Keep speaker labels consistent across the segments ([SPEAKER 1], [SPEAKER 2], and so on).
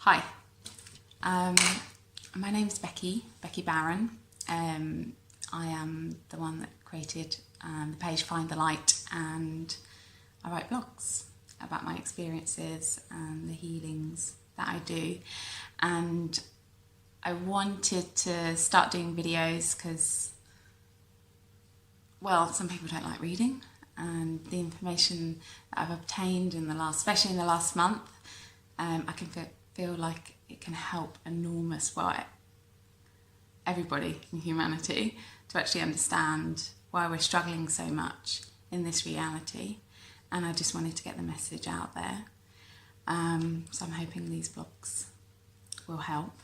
[SPEAKER 1] Hi, my name's Becky Barron. I am the one that created the page FindTheLight, and I write blogs about my experiences and the healings that I do. And I wanted to start doing videos because, well, some people don't like reading, and the information that I've obtained in the last, especially in the last month, I can feel like it can help everybody in humanity to actually understand why we're struggling so much in this reality. And I just wanted to get the message out there. So I'm hoping these blogs will help.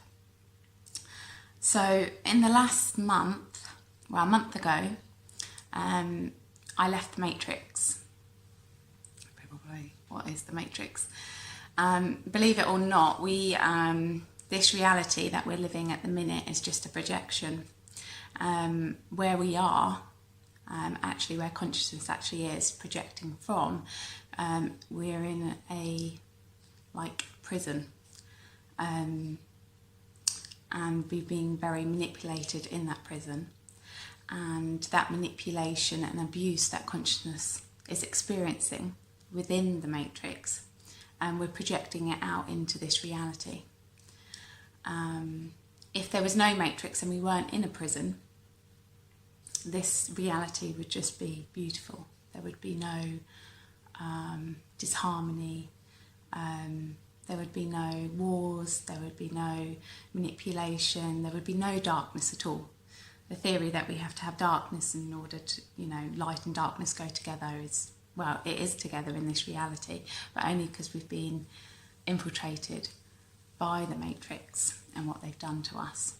[SPEAKER 1] So in the last month, well, a month ago, I left the Matrix. Probably, what is the Matrix? Believe it or not, this reality that we're living at the minute is just a projection. Where we are, actually where consciousness actually is projecting from, we're in a prison, and we're being very manipulated in that prison, and that manipulation and abuse that consciousness is experiencing within the Matrix, and we're projecting it out into this reality. If there was no Matrix and we weren't in a prison, this reality would just be beautiful. There would be no disharmony, there would be no wars, there would be no manipulation, there would be no darkness at all. The theory that we have to have darkness in order to, light and darkness go together is, well, it is together in this reality, but only because we've been infiltrated by the Matrix and what they've done to us.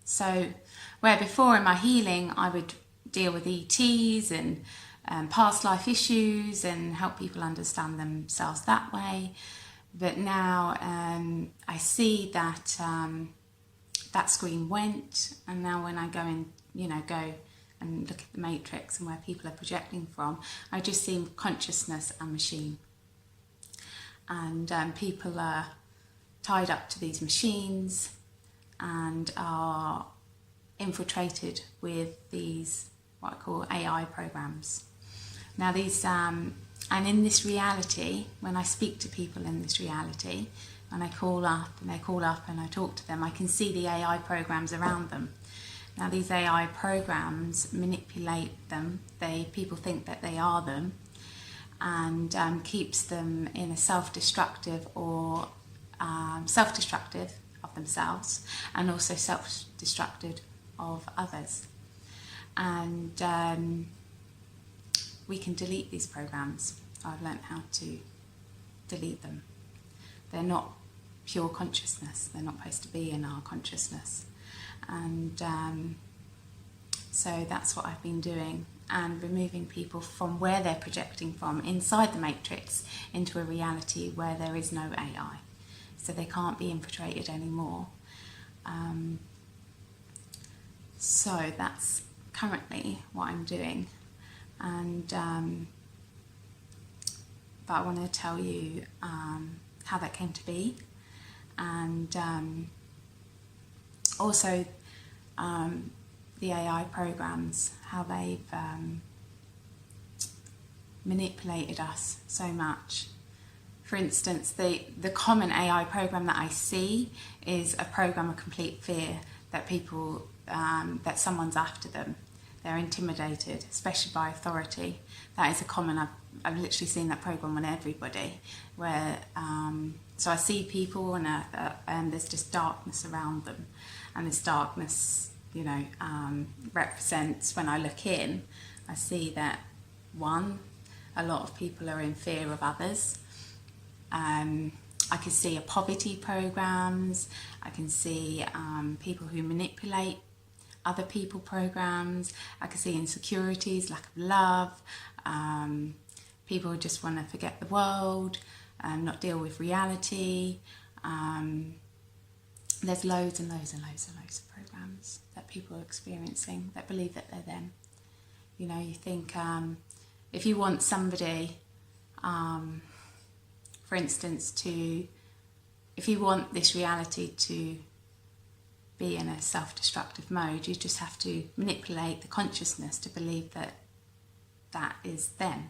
[SPEAKER 1] So where before in my healing I would deal with ETs and past life issues and help people understand themselves that way, but now I see that that screen went, and now when I go and go and look at the Matrix and where people are projecting from, I just see consciousness and machine. And people are tied up to these machines and are infiltrated with these, what I call AI programs. Now these, and in this reality, when I speak to people in this reality, and I call up and they call up and I talk to them, I can see the AI programs around them. Now these AI programs manipulate them. People think that they are them, and keeps them in a self-destructive or self-destructive of themselves, and also self-destructive of others. And we can delete these programs. I've learned how to delete them. They're not pure consciousness. They're not supposed to be in our consciousness. And so that's what I've been doing, and removing people from where they're projecting from inside the Matrix into a reality where there is no AI, so they can't be infiltrated anymore. So that's currently what I'm doing, and but I want to tell you how that came to be, and also the AI programs, how they've manipulated us so much. For instance, the common AI program that I see is a program of complete fear, that people, that someone's after them. They're intimidated, especially by authority. That is a common, I've literally seen that program on everybody, where, so I see people and there's just darkness around them, and this darkness, represents, when I look in, I see that, one, a lot of people are in fear of others. I can see poverty programs, I can see people who manipulate other people programs, I can see insecurities, lack of love, people who just want to forget the world, not deal with reality. There's loads and loads and loads and loads of programs that people are experiencing that believe that they're them. You think if you want somebody For instance, if you want this reality to be in a self-destructive mode, you just have to manipulate the consciousness to believe that that is them,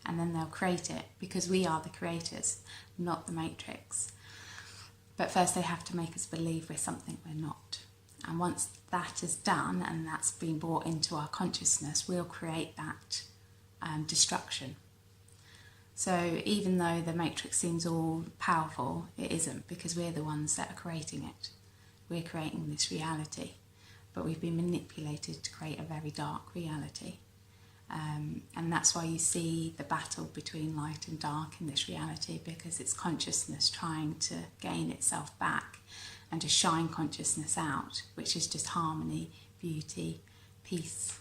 [SPEAKER 1] and then they'll create it, because we are the creators, not the matrix. But first they have to make us believe we're something we're not. And once that is done and that's been brought into our consciousness, we'll create that destruction. So even though the matrix seems all powerful, it isn't, because we're the ones that are creating it. We're creating this reality, but we've been manipulated to create a very dark reality. And that's why you see the battle between light and dark in this reality, because it's consciousness trying to gain itself back and to shine consciousness out, which is just harmony, beauty, peace,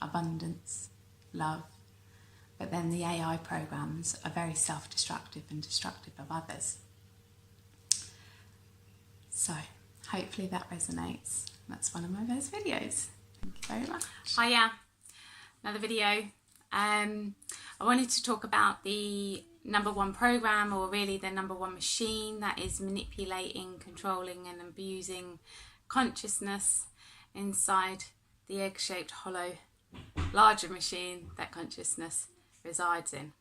[SPEAKER 1] abundance, love. But then the AI programs are very self-destructive and destructive of others. So hopefully that resonates. That's one of my best videos. Thank you very much. Hiya. Another video. I wanted to talk about the #1 program, or really the #1 machine that is manipulating, controlling and abusing consciousness inside the egg-shaped hollow larger machine that consciousness resides in.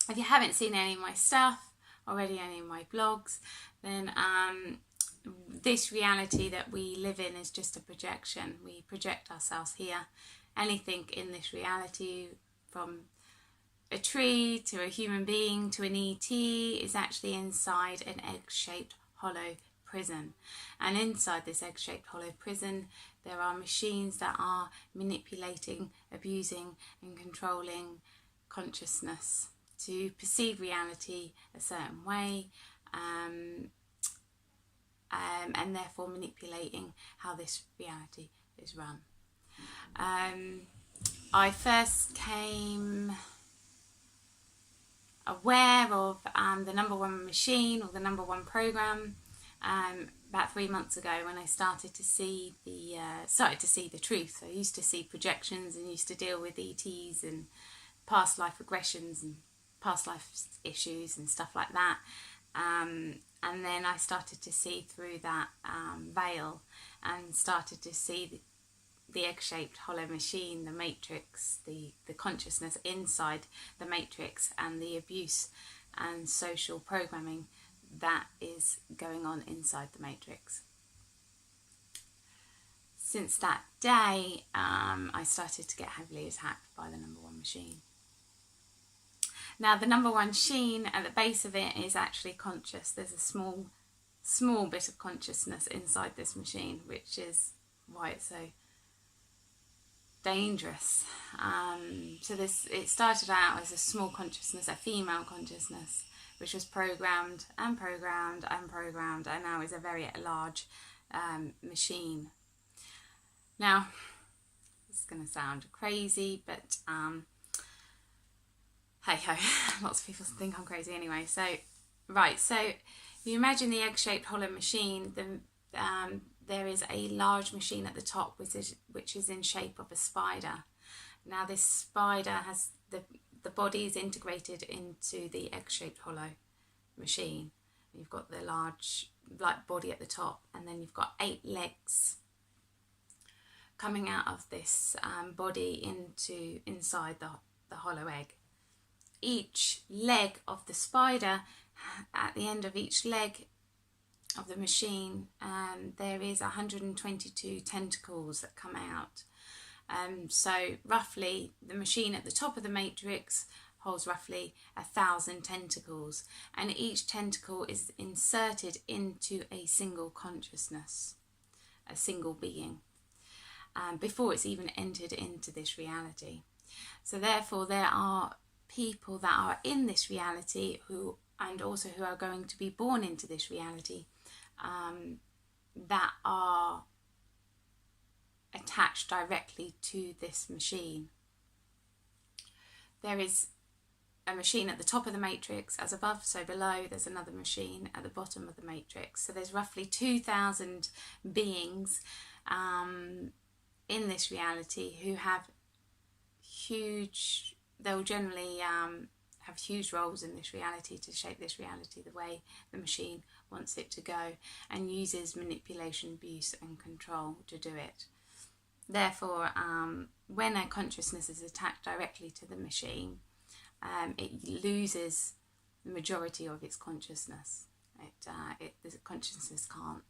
[SPEAKER 1] If you haven't seen any of my stuff already, any of my blogs, then this reality that we live in is just a projection. We project ourselves here. Anything in this reality, from a tree to a human being to an ET, is actually inside an egg-shaped hollow prison. And inside this egg-shaped hollow prison, there are machines that are manipulating, abusing and controlling consciousness to perceive reality a certain way, and therefore manipulating how this reality is run. I first came aware of the #1 machine, or the #1 program, about 3 months ago, when I started to see the truth. I used to see projections and used to deal with ETs and past life regressions and past life issues and stuff like that. And then I started to see through that veil, and started to see the egg-shaped hollow machine, the matrix, the consciousness inside the matrix, and the abuse and social programming that is going on inside the matrix. Since that day, I started to get heavily attacked by the #1 machine. Now, the #1 machine, at the base of it, is actually conscious. There's a small bit of consciousness inside this machine, which is why it's so dangerous. So it started out as a small consciousness, a female consciousness, which was programmed and programmed and programmed, and now is a very large machine. Now, this is going to sound crazy, but hey ho, lots of people think I'm crazy anyway. So, right, so you imagine the egg-shaped hollow machine. There is a large machine at the top, which is in shape of a spider. Now, this spider has the body is integrated into the egg-shaped hollow machine. You've got the large body at the top, and then you've got 8 legs coming out of this body inside the hollow egg. Each leg of the spider, at the end of each leg of the machine, there is 122 tentacles that come out. So roughly, the machine at the top of the matrix holds roughly 1,000 tentacles, and each tentacle is inserted into a single consciousness, a single being, before it's even entered into this reality. So therefore, there are people that are in this reality who are going to be born into this reality, that are attached directly to this machine. There is a machine at the top of the matrix, as above so below. There's another machine at the bottom of the matrix. So there's roughly 2,000 beings in this reality who have they'll generally have huge roles in this reality to shape this reality the way the machine wants it to go, and uses manipulation, abuse and control to do it. Therefore, when a consciousness is attached directly to the machine, it loses the majority of its consciousness. The consciousness can't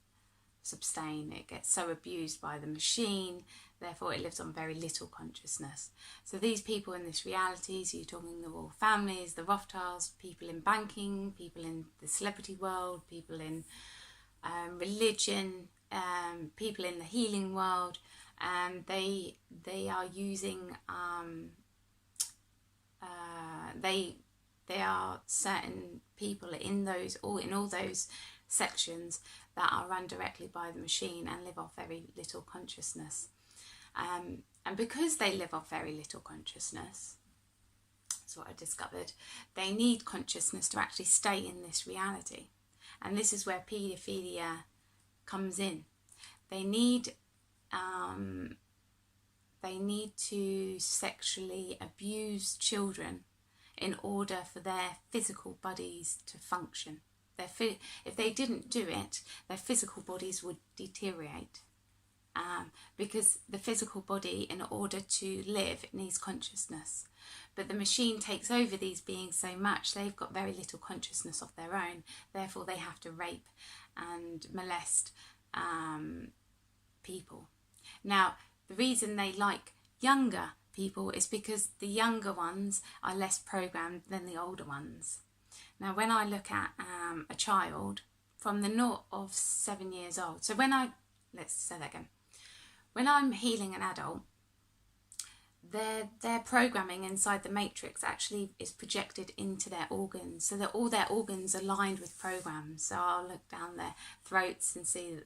[SPEAKER 1] sustain. It gets so abused by the machine, therefore it lives on very little consciousness. So these people in this reality, so you're talking the royal families, the Rothschilds, people in banking, people in the celebrity world, people in religion, people in the healing world, and they are using they are certain people in all those sections that are run directly by the machine and live off very little consciousness. And because they live off very little consciousness, that's what I discovered, they need consciousness to actually stay in this reality. And this is where paedophilia comes in. They need to sexually abuse children in order for their physical bodies to function. If they didn't do it, their physical bodies would deteriorate. Because the physical body, in order to live, it needs consciousness. But the machine takes over these beings so much, they've got very little consciousness of their own. Therefore, they have to rape and molest people. Now, the reason they like younger people is because the younger ones are less programmed than the older ones. Now, when I look at a child from the 0 of 7 years old, so let's say that again. When I'm healing an adult, their programming inside the matrix actually is projected into their organs, so that all their organs are lined with programs. So I'll look down their throats and see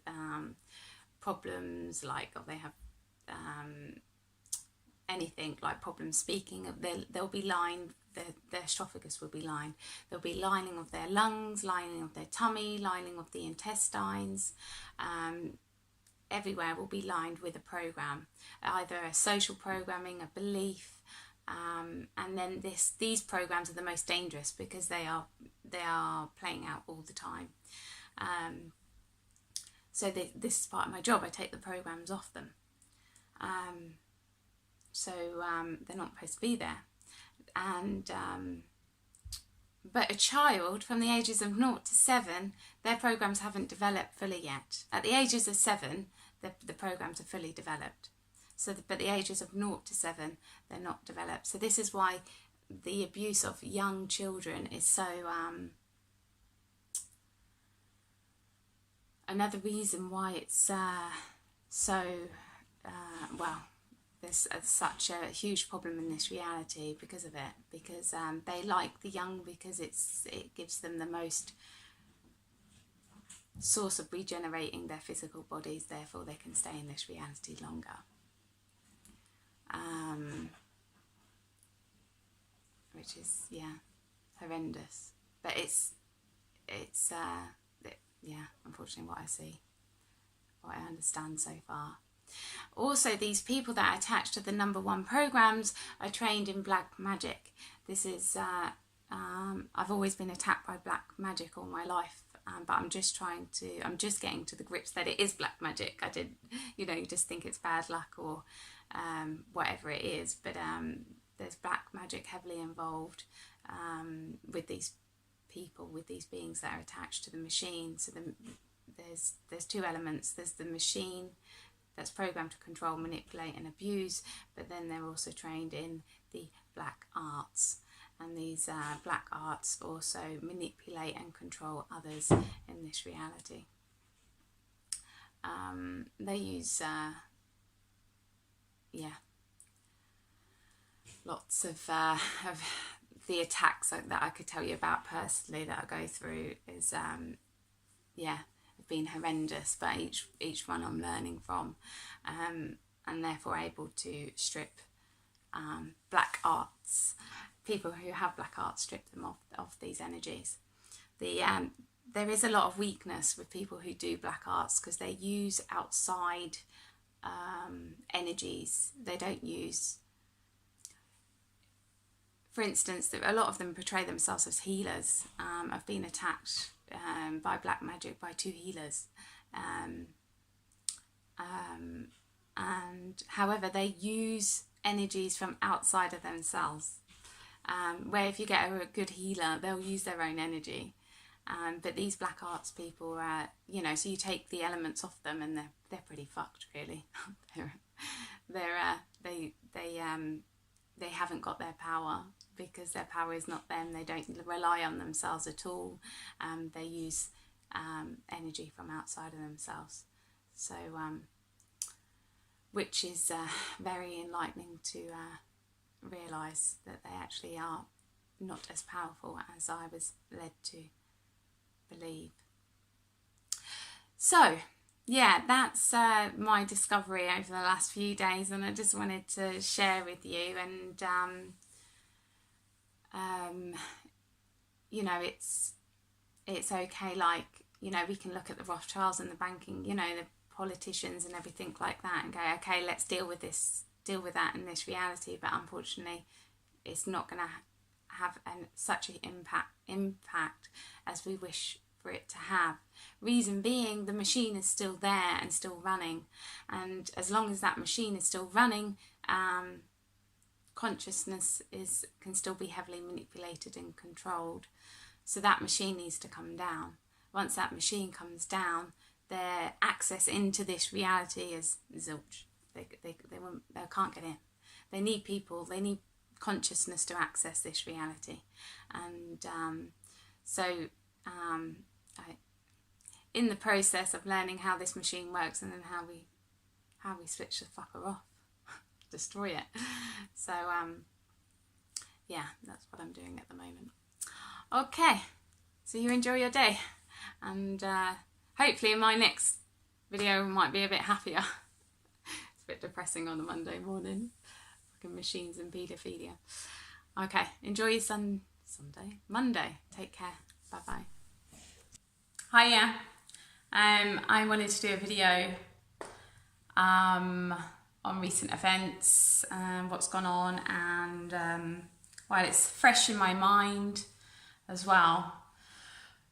[SPEAKER 1] problems like, or they have anything like problems speaking. They'll be lined, their esophagus will be lined. There'll be lining of their lungs, lining of their tummy, lining of the intestines. Everywhere will be lined with a program, either a social programming, a belief, and then these programs are the most dangerous because they are playing out all the time. So this is part of my job. I take the programs off them. So they're not supposed to be there. And but a child from the ages of 0 to 7, their programs haven't developed fully yet. At the ages of 7, the programs are fully developed. So, but the ages of 0 to 7, they're not developed. So this is why the abuse of young children is so. Another reason why it's well, there's such a huge problem in this reality because of it, because they like the young because it gives them the most source of regenerating their physical bodies, therefore they can stay in this reality longer. Which is, yeah, horrendous. But it's unfortunately what I see, what I understand so far. Also, these people that are attached to the number 1 programs are trained in black magic. This is, I've always been attacked by black magic all my life, but I'm just getting to the grips that it is black magic. I did, you just think it's bad luck or whatever it is, but there's black magic heavily involved with these people, with these beings that are attached to the machine. So there's 2 elements. There's the machine that's programmed to control, manipulate and abuse, but then they're also trained in the black arts, and these black arts also manipulate and control others in this reality. They use lots of the attacks that I could tell you about personally that I go through is have been horrendous, but each one I'm learning from, and therefore able to strip black arts. People who have black arts strip them of these energies. There is a lot of weakness with people who do black arts because they use outside energies. They don't use, for instance, a lot of them portray themselves as healers. I've been attacked by black magic by 2 healers. And however, they use energies from outside of themselves. Where if you get a good healer, they'll use their own energy. But these black arts people, you know, so you take the elements off them, and they're pretty fucked, really. They haven't got their power, because their power is not them. They don't rely on themselves at all. They use energy from outside of themselves. So, which is very enlightening to realise that they actually are not as powerful as I was led to believe. So, yeah, that's my discovery over the last few days, and I just wanted to share with you. And you know, it's okay. Like, you know, we can look at the Rothschilds and the banking, you know, the politicians and everything like that, and go, okay, let's deal with that in this reality. But unfortunately, it's not going to have such an impact as we wish for it to have. Reason being, the machine is still there and still running, and as long as that machine is still running, consciousness can still be heavily manipulated and controlled. So that machine needs to come down. Once that machine comes down, their access into this reality is zilch. They can't get in. They need people. They need consciousness to access this reality. And in the process of learning how this machine works, and then how we switch the fucker off, destroy it. So yeah, that's what I'm doing at the moment. Okay, so you enjoy your day, and hopefully in my next video we might be a bit happier. It's a bit depressing on a Monday morning, fucking machines and paedophilia. Okay, enjoy your Monday. Take care. Bye bye. Hiya. I wanted to do a video on recent events, what's gone on, and while it's fresh in my mind as well.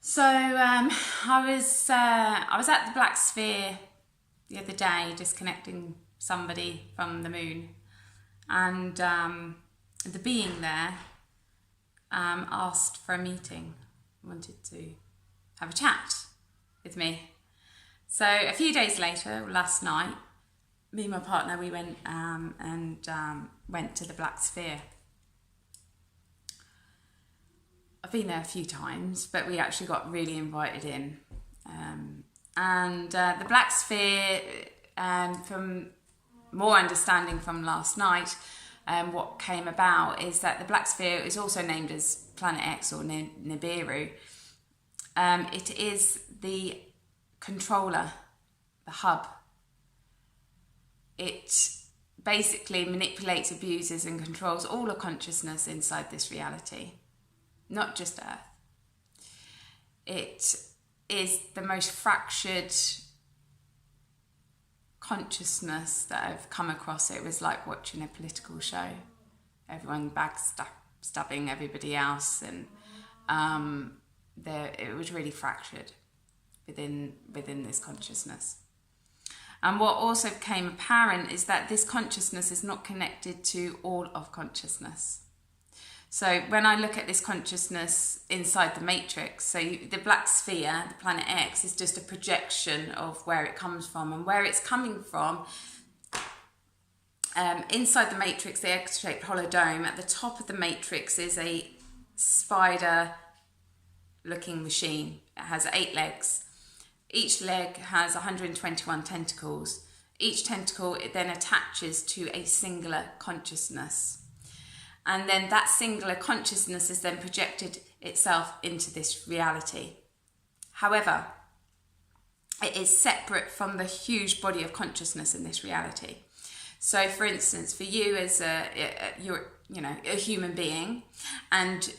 [SPEAKER 1] So I was at the Black Sphere the other day, disconnecting somebody from the moon, and the being there asked for a meeting, wanted to have a chat with me. So a few days later, last night, me and my partner, we went went to the Black Sphere. I've been there a few times, but we actually got really invited in. The Black Sphere, from more understanding from last night, what came about is that the Black Sphere is also named as Planet X, or Nibiru. It is the controller, the hub. It basically manipulates, abuses and controls all of consciousness inside this reality, not just Earth. It is the most fractured consciousness that I've come across. It was like watching a political show. Everyone backstabbing everybody else, and it was really fractured within this consciousness. And what also became apparent is that this consciousness is not connected to all of consciousness. So when I look at this consciousness inside the matrix, so the Black Sphere, the Planet X, is just a projection of where it comes from, and where it's coming from. Inside the matrix, the egg-shaped hollow dome, at the top of the matrix is a spider-looking machine. It has 8 legs. Each leg has 121 tentacles. Each tentacle, it then attaches to a singular consciousness. And then that singular consciousness is then projected itself into this reality. However, it is separate from the huge body of consciousness in this reality. So, for instance, for you as you're a human being, and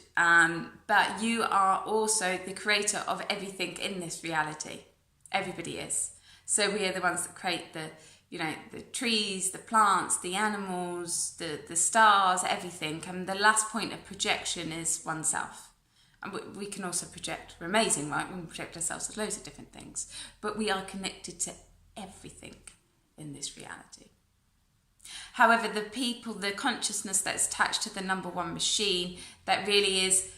[SPEAKER 1] but you are also the creator of everything in this reality. Everybody is. So we are the ones that create the you know, the trees, the plants, the animals, the stars, everything. And the last point of projection is oneself. And we can also project, we're amazing, right? We can project ourselves as loads of different things, but we are connected to everything in this reality. However, the consciousness that's attached to the number one machine, that really is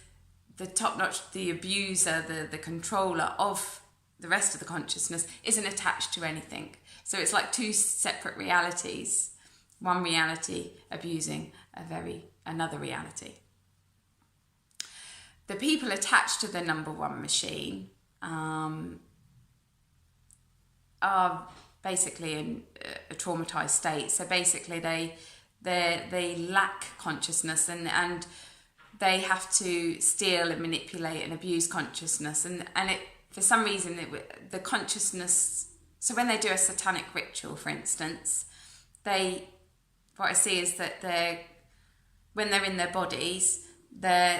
[SPEAKER 1] the top-notch, the abuser, the controller of the rest of the consciousness, isn't attached to anything. So it's like two separate realities. One reality abusing another reality. The people attached to the number one machine are basically in a traumatized state. So basically they lack consciousness, and they have to steal and manipulate and abuse consciousness, and it, for some reason, the consciousness. So when they do a satanic ritual, for instance, what I see is that when they're in their bodies,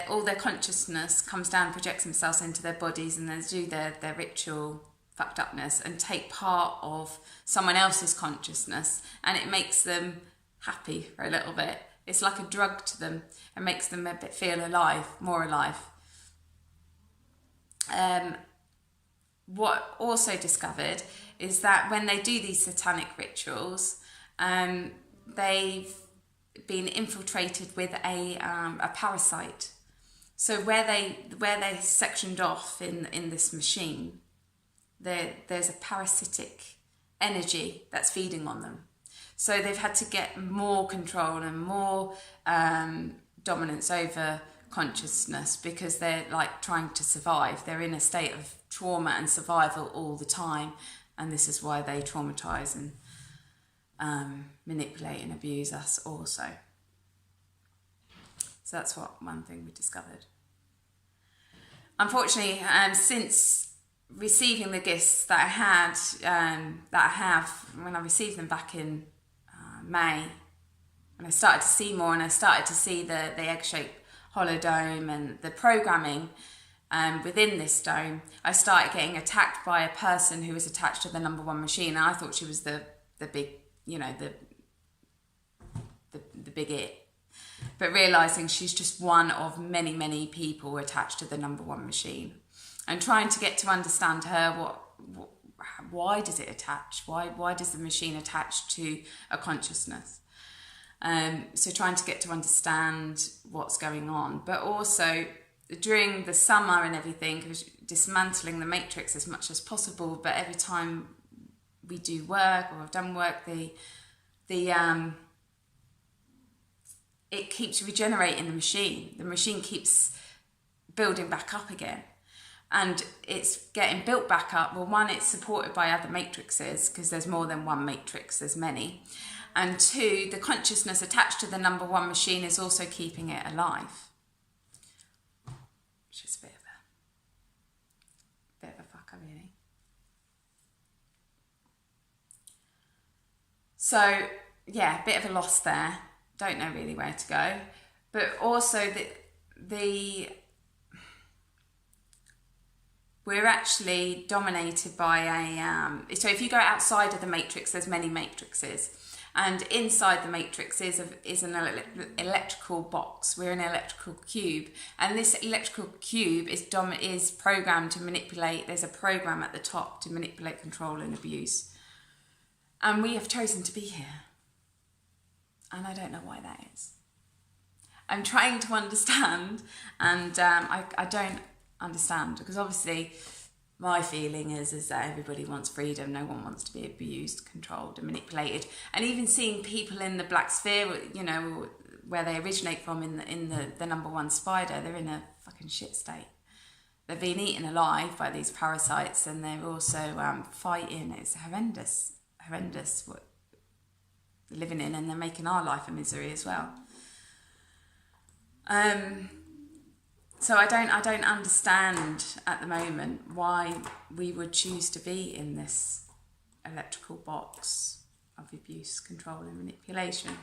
[SPEAKER 1] all their consciousness comes down, projects themselves into their bodies, and they do their ritual fucked upness and take part of someone else's consciousness, and it makes them happy for a little bit. It's like a drug to them. It makes them a bit feel alive, more alive. What also discovered is that when they do these satanic rituals, they've been infiltrated with a parasite. So where they're sectioned off in this machine, there's a parasitic energy that's feeding on them. So they've had to get more control and more dominance over consciousness, because they're like trying to survive. They're in a state of trauma and survival all the time, and this is why they traumatize and manipulate and abuse us also. So that's one thing we discovered. Unfortunately, since receiving the gifts that I have when I received them back in May, and I started to see more, and I started to see the egg-shaped holodome and the programming within this dome, I started getting attacked by a person who was attached to the number one machine. And I thought she was the big, you know, the big it. But realising she's just one of many, many people attached to the number one machine. And trying to get to understand her, why does it attach? Why does the machine attach to a consciousness? So trying to get to understand what's going on. But also, during the summer and everything, dismantling the matrix as much as possible. But every time we do work, or I've done work, it keeps regenerating the machine. The machine keeps building back up again. And it's getting built back up. Well, one, it's supported by other matrices, because there's more than one matrix, there's many. And two, the consciousness attached to the number one machine is also keeping it alive. Which is a bit of a fucker, really. So, yeah, a bit of a loss there. Don't know really where to go. But also we're actually dominated by so if you go outside of the matrix, there's many matrices. And inside the matrix is an electrical box. We're an electrical cube. And this electrical cube is programmed to manipulate. There's a program at the top to manipulate, control and abuse. And we have chosen to be here. And I don't know why that is. I'm trying to understand, and I don't understand, because obviously my feeling is that everybody wants freedom. No one wants to be abused, controlled and manipulated. And even seeing people in the black sphere, you know, where they originate from, in the number one spider, they're in a fucking shit state. They've been eaten alive by these parasites, and they're also fighting. It's horrendous what they're living in, and they're making our life a misery as well. So I don't understand at the moment why we would choose to be in this electrical box of abuse, control and manipulation.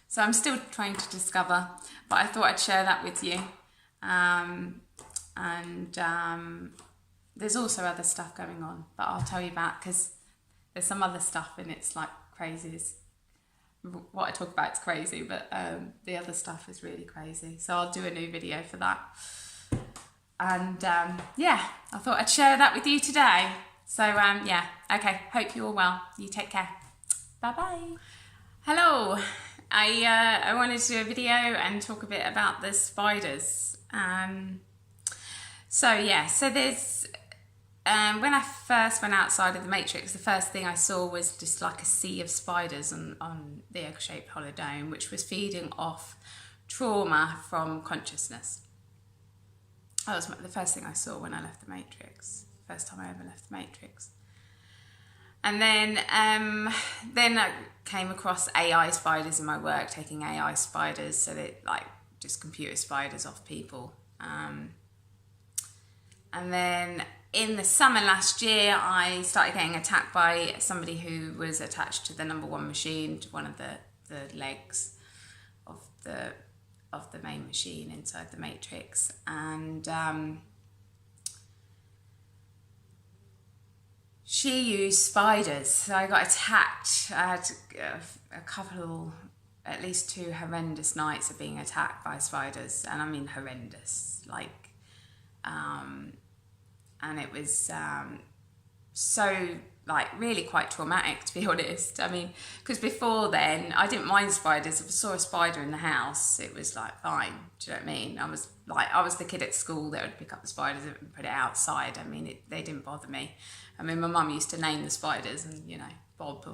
[SPEAKER 1] So I'm still trying to discover, but I thought I'd share that with you. There's also other stuff going on, but I'll tell you about, because there's some other stuff and it's like crazy is what I talk about is crazy, but the other stuff is really crazy. So I'll do a new video for that. And yeah, I thought I'd share that with you today. So yeah, okay, hope you're all well. You take care. Bye-bye. Hello. I wanted to do a video and talk a bit about the spiders. So yeah, so there's when I first went outside of the matrix, the first thing I saw was just like a sea of spiders on the egg-shaped hollow dome, which was feeding off trauma from consciousness. That was the first thing I saw when I left the matrix. First time I ever left the matrix. And then I came across AI spiders in my work, taking AI spiders, so that like just computer spiders off people. And then in the summer last year, I started getting attacked by somebody who was attached to the number 1 machine, to one of the legs of the main machine inside the matrix. And she used spiders, so I got attacked. I had a couple, at least 2 horrendous nights of being attacked by spiders, and I mean horrendous, like, and it was so, like, really quite traumatic, to be honest. I mean, because before then, I didn't mind spiders. If I saw a spider in the house, it was like, fine, do you know what I mean? I was the kid at school that would pick up the spiders and put it outside. I mean, they didn't bother me. I mean, my mum used to name the spiders, and, you know, Bob,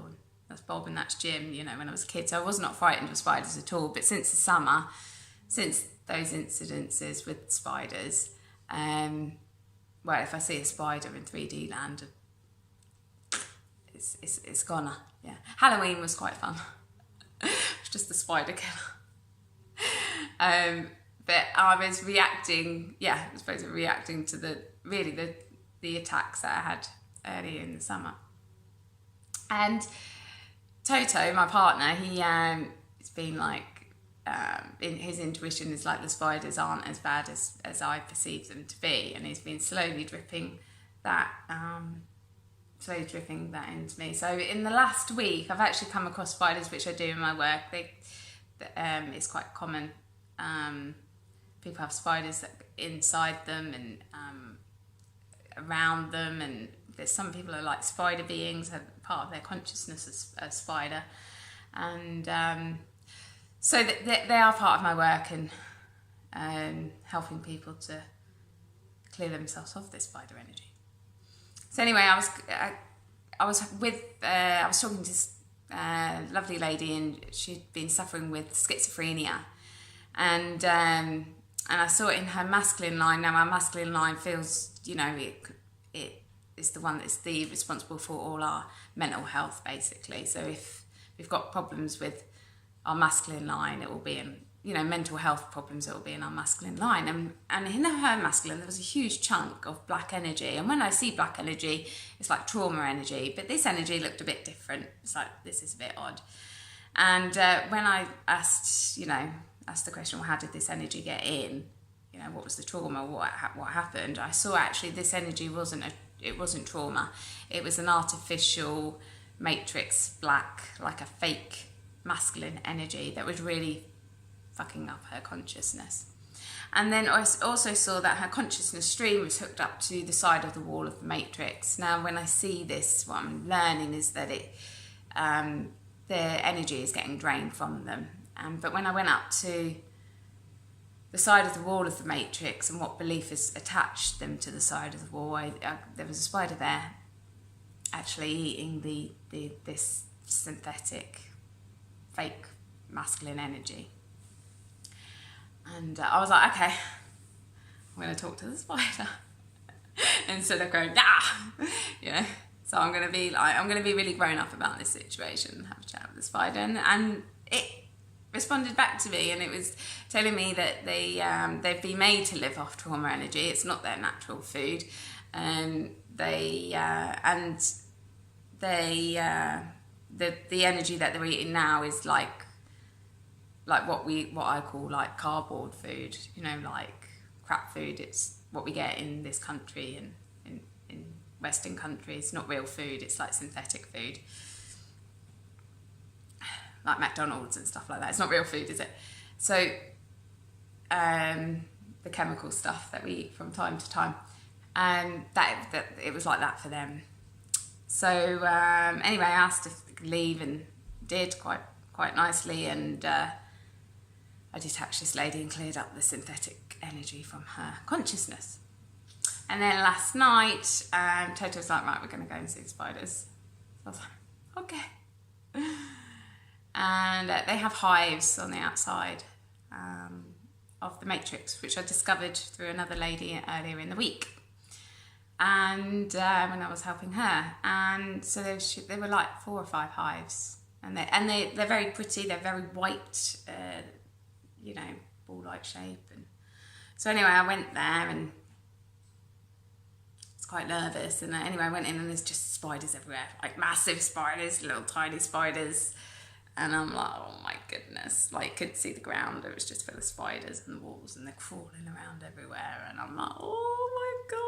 [SPEAKER 1] that's Bob and that's Jim, you know, when I was a kid. So I was not frightened of spiders at all. But since the summer, since those incidences with spiders, well, if I see a spider in 3D land, it's gone. Yeah, Halloween was quite fun. It's just the spider killer. But I was reacting. Yeah, I suppose reacting to the attacks that I had earlier in the summer. And Toto, my partner, it's been like, in his intuition is like the spiders aren't as bad as I perceive them to be, and he's been slowly dripping that into me. So in the last week, I've actually come across spiders, which I do in my work. It's quite common. People have spiders inside them and around them, and there's some people are like spider beings, have part of their consciousness as a spider, and so they are part of my work, and helping people to clear themselves of this spider energy. So anyway, I was talking to this lovely lady, and she'd been suffering with schizophrenia, and I saw it in her masculine line. Now, my masculine line feels, you know, it is the one that's responsible for all our mental health, basically. So if we've got problems with our masculine line, it will be in, you know, mental health problems, it will be in our masculine line. And in her masculine, there was a huge chunk of black energy. And when I see black energy, it's like trauma energy, but this energy looked a bit different. It's like, this is a bit odd. And when I asked the question, well, how did this energy get in? You know, what was the trauma? What happened? I saw actually this energy wasn't trauma. It was an artificial matrix black, like a fake masculine energy that was really fucking up her consciousness. And then I also saw that her consciousness stream was hooked up to the side of the wall of the matrix. Now, when I see this, what I'm learning is that their energy is getting drained from them. But when I went up to the side of the wall of the matrix and what belief has attached them to the side of the wall, there was a spider there actually eating this synthetic fake masculine energy. And I was like, okay, I'm going to talk to the spider instead of going, you know. So I'm going to be really grown up about this situation and have a chat with the spider. And it responded back to me, and it was telling me that they've been made to live off trauma energy. It's not their natural food. The energy that they're eating now is like what I call like cardboard food, you know, like crap food. It's what we get in this country and in Western countries. Not real food, it's like synthetic food. like McDonald's and stuff like that. It's not real food, is it? So the chemical stuff that we eat from time to time, and that it was like that for them. So anyway, I asked if they could leave, and did quite nicely, and I detached this lady and cleared up the synthetic energy from her consciousness. And then last night, Toto was like, right, we're going to go and see the spiders. So I was like, okay. And they have hives on the outside of the matrix, which I discovered through another lady earlier in the week. And when I was helping her, and so there were like 4 or 5 hives, and they're very pretty. They're very white, you know, ball-like shape. And so anyway, I went there and was quite nervous. And anyway, I went in and there's just spiders everywhere, like massive spiders, little tiny spiders. And I'm like, oh my goodness, like could see the ground. It was just full of spiders and the walls, and they're crawling around everywhere. And I'm like, oh my God.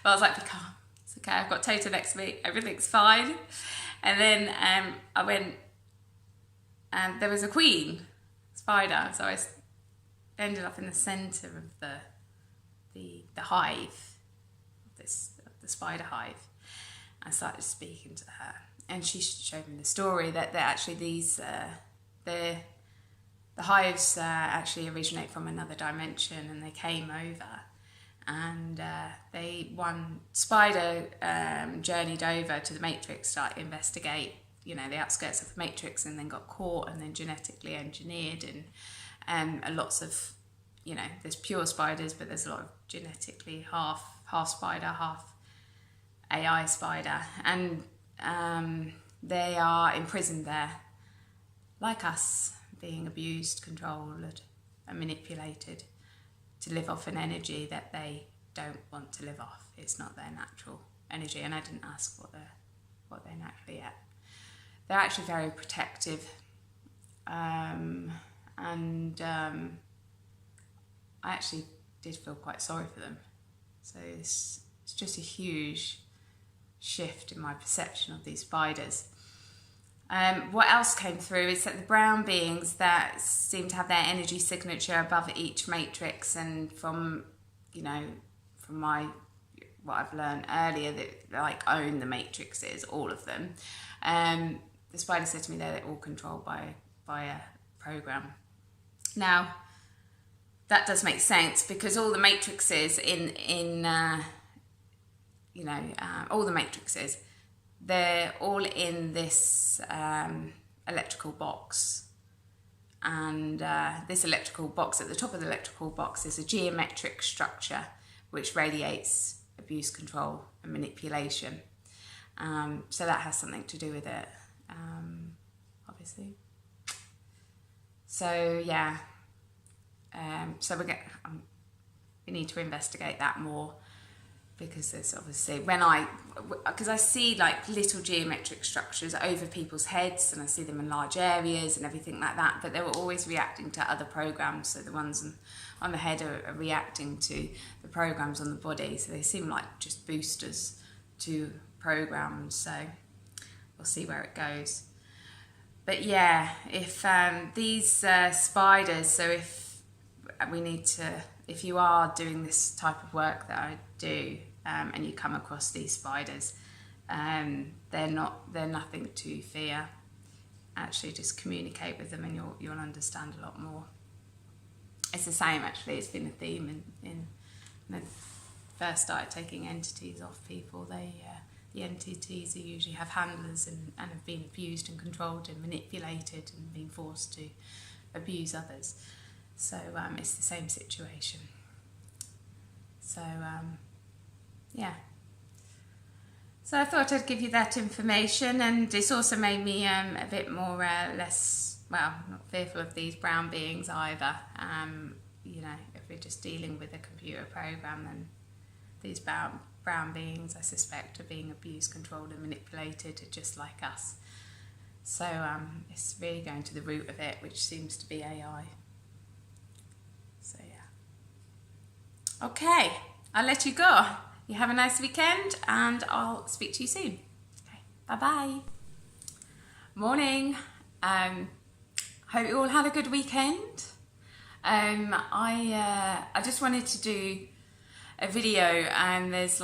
[SPEAKER 1] But I was like, be calm, it's okay. I've got Toto next to me, everything's fine. And then I went, and there was a queen spider. So I ended up in the centre of the hive, the spider hive. I started speaking to her. And she showed me the story that actually these, the hives actually originate from another dimension, and they came over, and one spider journeyed over to the matrix to investigate, you know, the outskirts of the matrix, and then got caught and then genetically engineered, and lots of, you know, there's pure spiders, but there's a lot of genetically half spider, half AI spider, and they are imprisoned there, like us, being abused, controlled, and manipulated to live off an energy that they don't want to live off. It's not their natural energy, and I didn't ask what they're naturally at. They're actually very protective, and I actually did feel quite sorry for them. So it's just a huge shift in my perception of these spiders. What else came through is that the brown beings that seem to have their energy signature above each matrix, and from, you know, from what I've learned earlier, that like own the matrixes, all of them. The spider said to me they're all controlled by a program. Now, that does make sense, because all the matrixes all the matrixes, they're all in this electrical box, and this electrical box, at the top of the electrical box is a geometric structure which radiates abuse, control and manipulation. So that has something to do with it, obviously. So yeah, so we need to investigate that more, because there's obviously, because I see like little geometric structures over people's heads, and I see them in large areas and everything like that, but they were always reacting to other programs. So the ones on the head are reacting to the programs on the body, so they seem like just boosters to programs. So we'll see where it goes. But yeah, if these spiders, so if you are doing this type of work that I do, and you come across these spiders, they're nothing to fear. Actually, just communicate with them, and you'll understand a lot more. It's the same, actually. It's been a theme in when I first started taking entities off people. The entities usually have handlers and have been abused and controlled and manipulated and been forced to abuse others. So it's the same situation. So yeah. So I thought I'd give you that information, and it's also made me a bit more less, well, not fearful of these brown beings either. You know, if we're just dealing with a computer program, then these brown beings, I suspect, are being abused, controlled and manipulated just like us. So it's really going to the root of it, which seems to be AI. So yeah. Okay, I'll let you go. You have a nice weekend, and I'll speak to you soon. Okay, bye-bye. Morning. Hope you all had a good weekend. I just wanted to do a video, and there's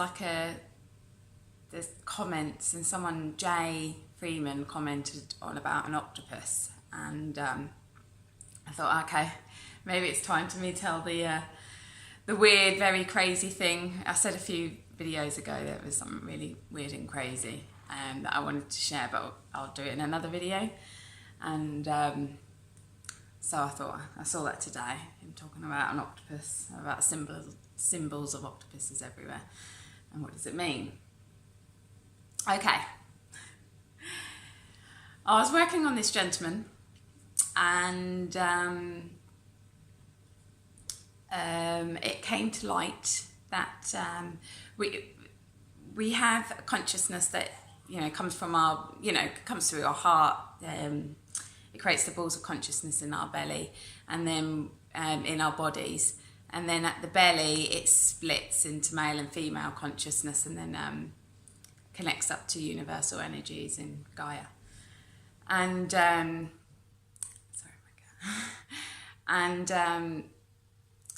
[SPEAKER 1] comments, and someone, Jay Freeman, commented on about an octopus, and I thought, okay, maybe it's time for me to tell the weird, very crazy thing. I said a few videos ago that it was something really weird and crazy that I wanted to share, but I'll do it in another video. And so I thought, I saw that today, him talking about an octopus, about symbols of octopuses everywhere, and what does it mean? Okay. I was working on this gentleman, and it came to light that we have a consciousness that, you know, comes from our, you know, comes through our heart. It creates the balls of consciousness in our belly, and then in our bodies, and then at the belly it splits into male and female consciousness, and then connects up to universal energies in Gaia. And sorry, my God. And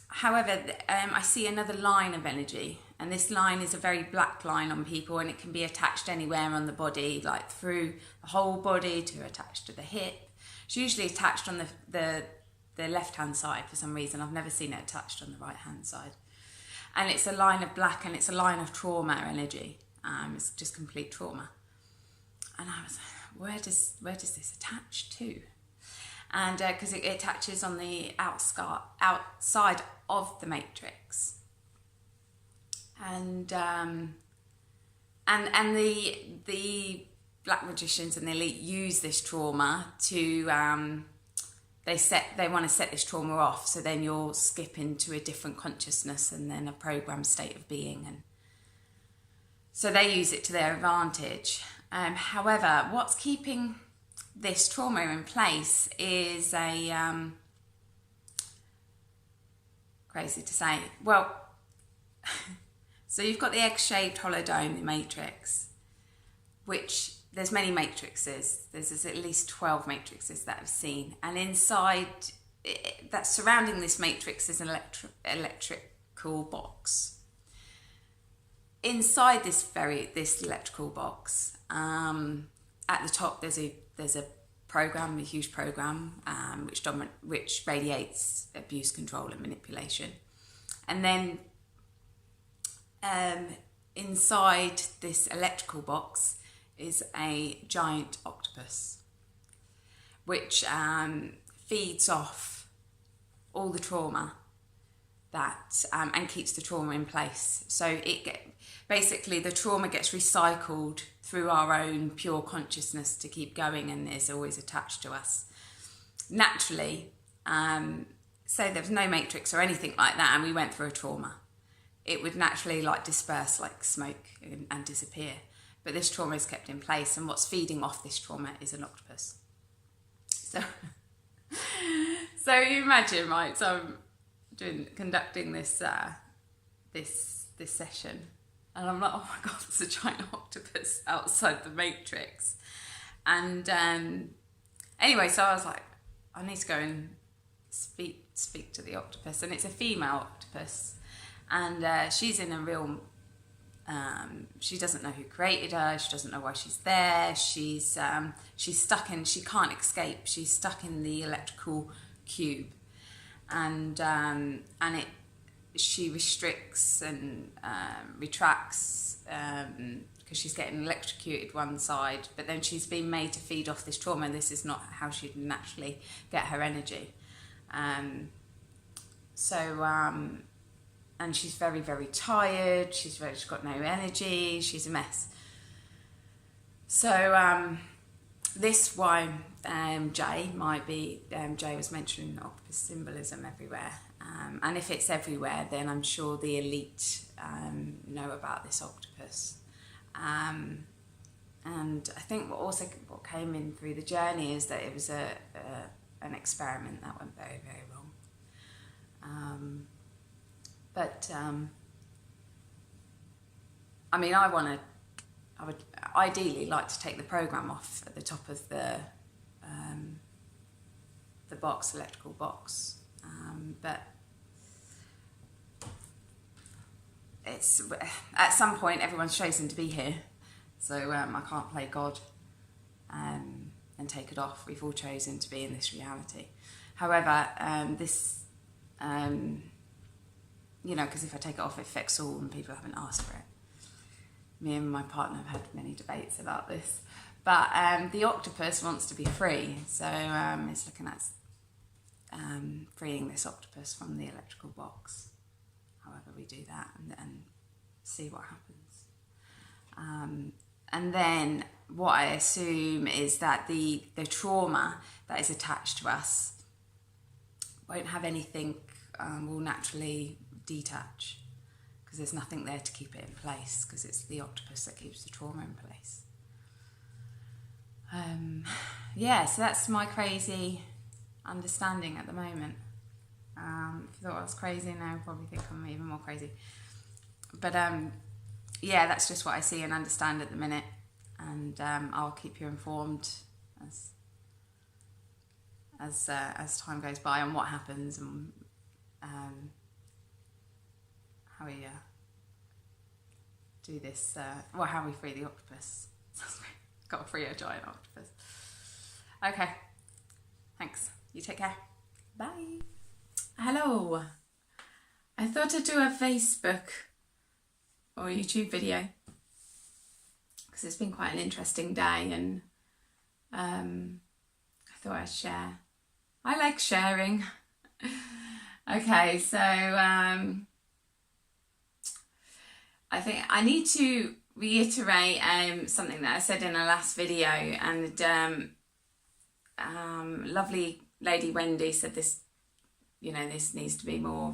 [SPEAKER 1] however, I see another line of energy, and this line is a very black line on people, and it can be attached anywhere on the body, like through the whole body to attach to the hip. It's usually attached on the left-hand side for some reason. I've never seen it attached on the right-hand side. And it's a line of black, and it's a line of trauma energy. It's just complete trauma. And I was like, where does this attach to? And because it attaches on the outside of the matrix. And the black magicians and the elite use this trauma to they want to set this trauma off, so then you'll skip into a different consciousness and then a programmed state of being, and so they use it to their advantage. However, what's keeping this trauma in place is crazy to say. Well, so you've got the egg-shaped hollow dome, the matrix, which there's many matrices. There's at least 12 matrices that I've seen, and inside that surrounding this matrix is an electrical box. Inside this electrical box, at the top there's a program, a huge program, which radiates abuse, control, and manipulation. And then inside this electrical box is a giant octopus, which feeds off all the trauma that and keeps the trauma in place. So basically the trauma gets recycled through our own pure consciousness to keep going, and is always attached to us naturally. Say there was no matrix or anything like that, and we went through a trauma, it would naturally disperse like smoke and disappear. But this trauma is kept in place, and what's feeding off this trauma is an octopus. So you imagine, right? So I'm conducting this this session, and I'm like, oh my God, there's a giant octopus outside the matrix. And anyway, so I was like, I need to go and speak to the octopus, and it's a female octopus, and she's in a real. She doesn't know who created her. She doesn't know why she's there. She's stuck in. She can't escape. She's stuck in the electrical cube, and she restricts and retracts because she's getting electrocuted one side. But then she's been made to feed off this trauma, and this is not how she'd naturally get her energy. And she's very, very tired. She's got no energy. She's a mess. So this why Jay might be. Jay was mentioning octopus symbolism everywhere, and if it's everywhere, then I'm sure the elite know about this octopus. And I think what came in through the journey is that it was an experiment that went very, very wrong. But I mean, I would ideally like to take the program off at the top of the the box, electrical box, but it's at some point everyone's chosen to be here, so I can't play God and take it off. We've all chosen to be in this reality. However, this, you know, because if I take it off, it affects all, and people haven't asked for it. Me and my partner have had many debates about this, but the octopus wants to be free, so it's looking at freeing this octopus from the electrical box. However we do that, and see what happens. And then what I assume is that the trauma that is attached to us won't have anything, will naturally detach, because there's nothing there to keep it in place, because it's the octopus that keeps the trauma in place. Yeah, so that's my crazy understanding at the moment. If you thought I was crazy, now you probably think I'm even more crazy. But yeah, that's just what I see and understand at the minute, and I'll keep you informed as time goes by on what happens, and how we do this, well, how we free the octopus. Got to free a giant octopus. Okay, thanks. You take care. Bye. Hello. I thought I'd do a Facebook or YouTube video, because it's been quite an interesting day, and I thought I'd share. I like sharing. Okay, so I think I need to reiterate something that I said in a last video, and lovely lady Wendy said this, you know, this needs to be more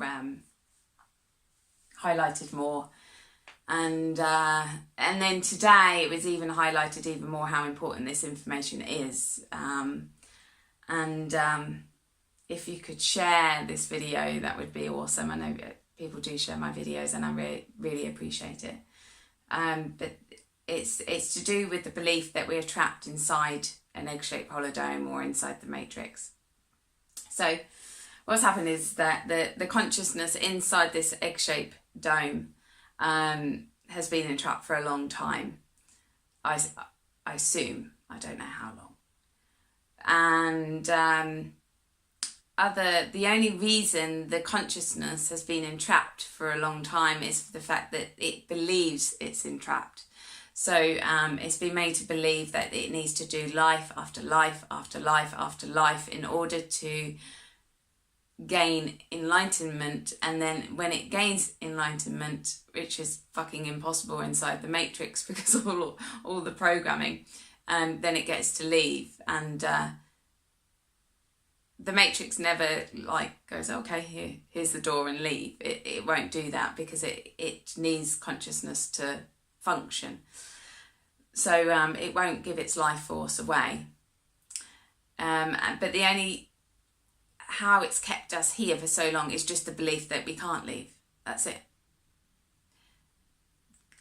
[SPEAKER 1] highlighted more, and then today it was even highlighted even more how important this information is, and if you could share this video, that would be awesome. I know people do share my videos, and I really appreciate it. But it's to do with the belief that we're trapped inside an egg-shaped holodome or inside the matrix. So what's happened is that the consciousness inside this egg-shaped dome has been entrapped for a long time. I assume, I don't know how long. And the only reason the consciousness has been entrapped for a long time is the fact that it believes it's entrapped. So it's been made to believe that it needs to do life after life after life after life in order to gain enlightenment, and then when it gains enlightenment, which is fucking impossible inside the matrix because of all the programming, then it gets to leave, and the matrix never like goes, okay, here's the door and leave. It won't do that, because it needs consciousness to function. So it won't give its life force away. But the only how it's kept us here for so long is just the belief that we can't leave. That's it.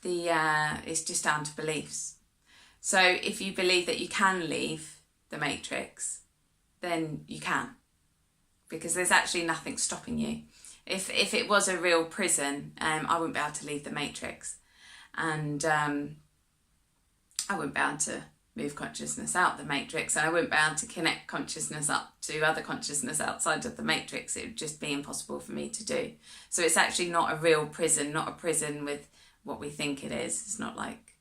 [SPEAKER 1] It's just down to beliefs. So if you believe that you can leave the matrix, then you can, because there's actually nothing stopping you. If it was a real prison, I wouldn't be able to leave the matrix, and I wouldn't be able to move consciousness out the matrix, and I wouldn't be able to connect consciousness up to other consciousness outside of the matrix. It would just be impossible for me to do. So it's actually not a real prison, not a prison with what we think it is. It's not like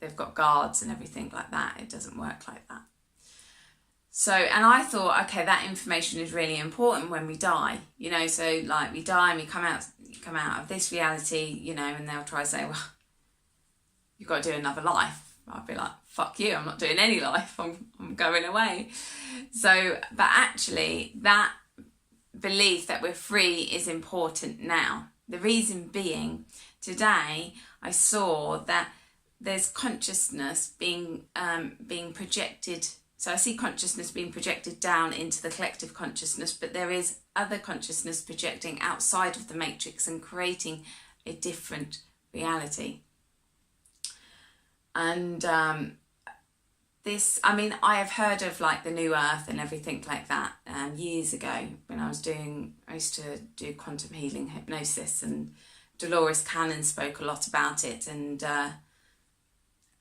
[SPEAKER 1] they've got guards and everything like that. It doesn't work like that. So, and I thought, okay, that information is really important when we die, you know, so like we die and we come out of this reality, you know, and they'll try to say, well, you've got to do another life. I'd be like, fuck you, I'm not doing any life, I'm going away. So, but actually that belief that we're free is important now. The reason being, today I saw that there's consciousness being projected. So I see consciousness being projected down into the collective consciousness, but there is other consciousness projecting outside of the matrix and creating a different reality. And this, I mean, I have heard of like the New Earth and everything like that years ago when I used to do quantum healing hypnosis, and Dolores Cannon spoke a lot about it, and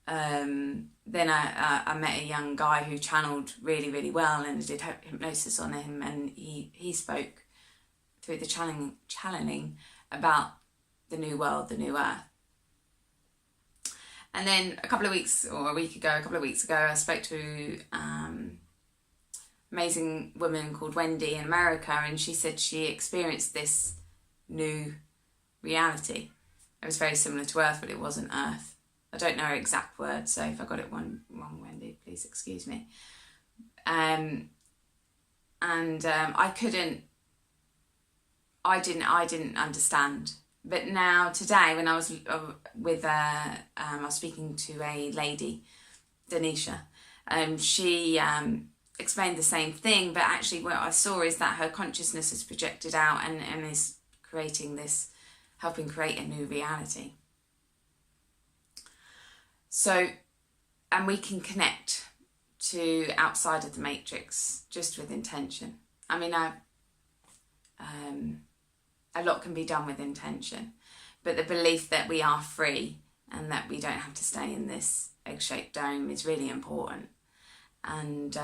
[SPEAKER 1] then I met a young guy who channeled really, really well, and did hypnosis on him, and he spoke through the channeling about the new world, the new earth. And then a couple of weeks ago, I spoke to amazing woman called Wendy in America, and she said she experienced this new reality. It was very similar to Earth, but it wasn't Earth. I don't know her exact words, so if I got it wrong, Wendy, please excuse me. I didn't understand. But now today, when I was I was speaking to a lady, Denisha, she explained the same thing, but actually what I saw is that her consciousness is projected out and is helping create a new reality. So, and we can connect to outside of the matrix just with intention. I mean, a lot can be done with intention, but the belief that we are free and that we don't have to stay in this egg-shaped dome is really important. And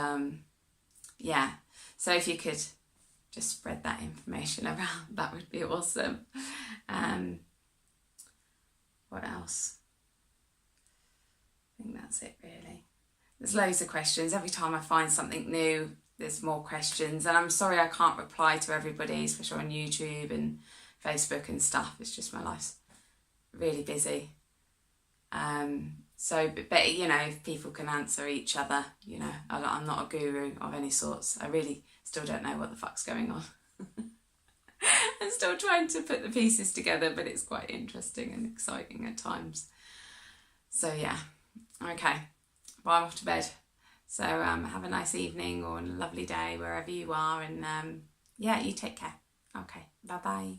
[SPEAKER 1] yeah, so if you could just spread that information around, that would be awesome. What else? I think that's it really. There's loads of questions. Every time I find something new, there's more questions, and I'm sorry I can't reply to everybody, especially on YouTube and Facebook and stuff. It's just my life's really busy. So, but you know, if people can answer each other, you know, I'm not a guru of any sorts. I really still don't know what the fuck's going on. I'm still trying to put the pieces together, but it's quite interesting and exciting at times. So yeah, okay, well, I'm off to bed. So have a nice evening or a lovely day wherever you are, and yeah, you take care. Okay, bye-bye.